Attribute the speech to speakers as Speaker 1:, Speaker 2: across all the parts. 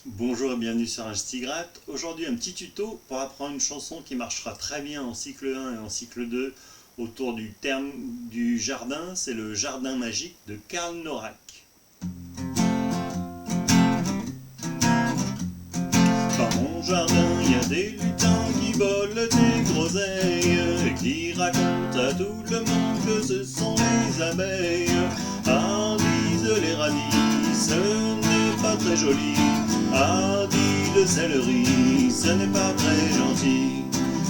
Speaker 1: Bonjour et bienvenue sur Instigratte. Aujourd'hui un petit tuto pour apprendre une chanson qui marchera très bien en cycle 1 et en cycle 2 autour du terme du jardin. C'est le Jardin magique de Karl Norak. Dans mon jardin il y a des lutins qui volent des groseilles et qui racontent à tout le monde que ce sont les abeilles. Ah, disent les radis, ce n'est pas très joli. Ah, dit le céleri, ce n'est pas très gentil.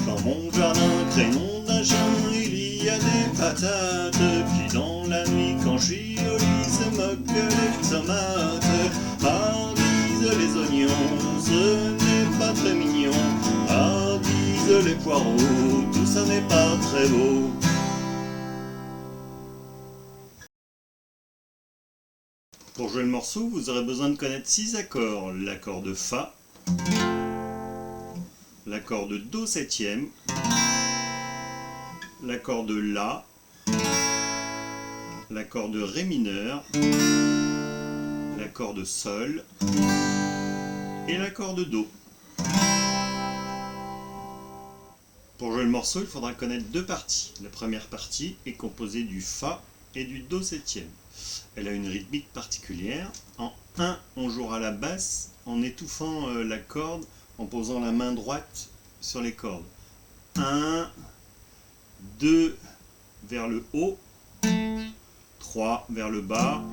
Speaker 1: Dans mon jardin, crénon d'un chien, il y a des patates qui dans la nuit, quand je suis au lit, se moquent des tomates. Ah, disent les oignons, ce n'est pas très mignon. Ah, disent les poireaux, tout ça n'est pas très beau. Pour jouer le morceau, vous aurez besoin de connaître 6 accords. L'accord de Fa, l'accord de Do septième, l'accord de La, l'accord de Ré mineur, l'accord de Sol et l'accord de Do. Pour jouer le morceau, il faudra connaître 2 parties. La première partie est composée du Fa et du Do septième. Elle a une rythmique particulière. En 1, on jouera la basse en étouffant la corde en posant la main droite sur les cordes. 1, 2 vers le haut, 3 vers le bas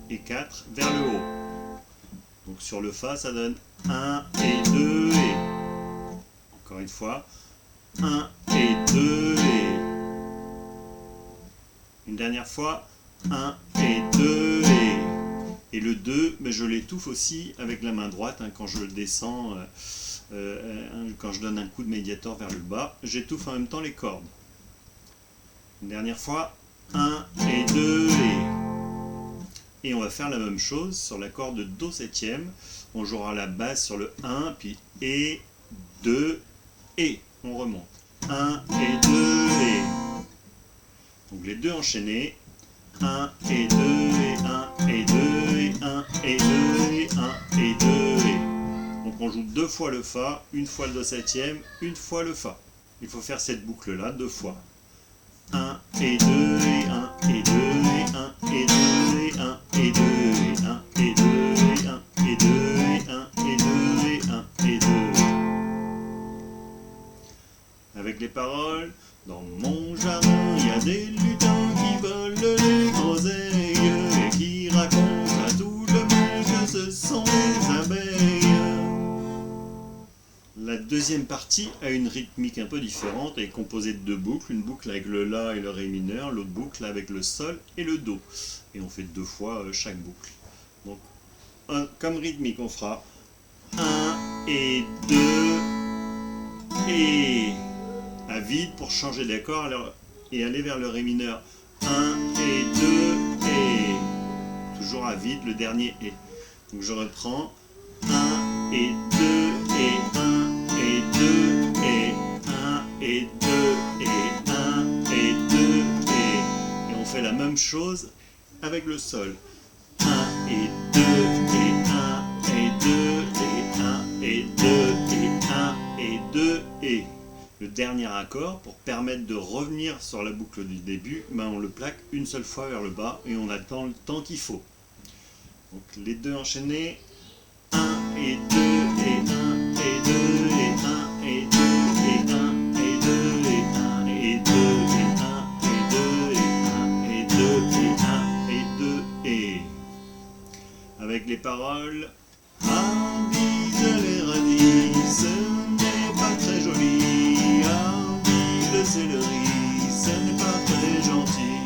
Speaker 1: et 4 vers le haut. Donc sur le Fa, ça donne 1 et 2 et. Encore une fois, 1 et 2 et. Une dernière fois, 1 et 2 et le 2, mais je l'étouffe aussi avec la main droite quand je le descends, quand je donne un coup de médiator vers le bas, j'étouffe en même temps les cordes. Une dernière fois, 1 et 2 et on va faire la même chose sur l'accord de Do septième. On jouera la basse sur le 1, puis et, 2 et on remonte. 1 et 2 et. Donc les deux enchaînés. 1 et 2 et 1 et 2 et 1 et 2 et 1 et 2 et. Donc on joue 2 fois le Fa, une fois le Do septième, une fois le Fa. Il faut faire cette boucle là 2 fois. 1 et 2 et 1 et 2 et 1 et 2 et 1 et 2 et 1 et 2 et 1 et 2 et 1 et 2 et 1 et 2. Avec les paroles, dans mon jardin il y a des lutins qui volent les groseilles et qui racontent à tout le monde que ce sont les abeilles. La deuxième partie a une rythmique un peu différente, elle est composée de 2 boucles, une boucle avec le La et le Ré mineur, l'autre boucle avec le Sol et le Do. Et on fait 2 fois chaque boucle. Donc, comme rythmique, on fera 1 et 2 et à vide pour changer d'accord et aller vers le Ré mineur. 1 et 2 et toujours à vide le dernier et. Donc je reprends 1 et 2 et 1 et 2 et 1 et 2 et 1 et 2 et on fait la même chose avec le Sol. 1 et 2 et 1 et 2 et 1 et 2 et 1 et 2 et. Le dernier accord, pour permettre de revenir sur la boucle du début, on le plaque une seule fois vers le bas et on attend le temps qu'il faut. Donc les deux enchaînés, 1 et 2 et 1 et 2 et 1 et 2 et 1 et 2 et 1 et 2 et 1 et 2 et 1 et 2 et 1 et 2 et. Avec les paroles, ah, disent les radis, ce n'est pas très joli. Le céleri, ce n'est pas très gentil.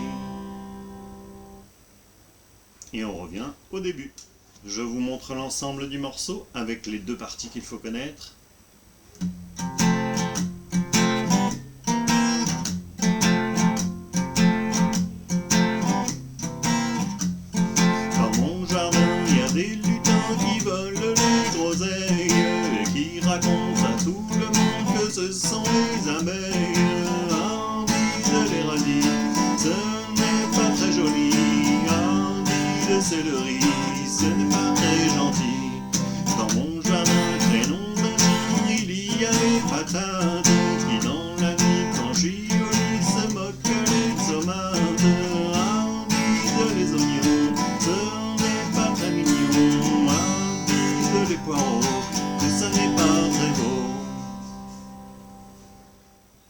Speaker 1: Et on revient au début. Je vous montre l'ensemble du morceau avec les 2 parties qu'il faut connaître. Dans mon jardin, il y a des lutins qui volent les groseilles et qui racontent à tout le monde que ce sont les abeilles. Les radis, ce n'est pas très joli. Ah, dit le céleri, ce n'est pas très gentil. Dans mon patates, qui dans la nuit quand j'y au lit se moque les tomates. Habite les oignons, sur des pâtes mignons, habite les poireaux, tout ça n'est pas très beau.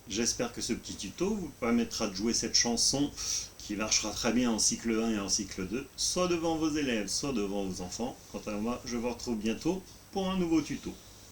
Speaker 1: J'espère que ce petit tuto vous permettra de jouer cette chanson qui marchera très bien en cycle 1 et en cycle 2, soit devant vos élèves, soit devant vos enfants. Quant à moi, je vous retrouve bientôt pour un nouveau tuto.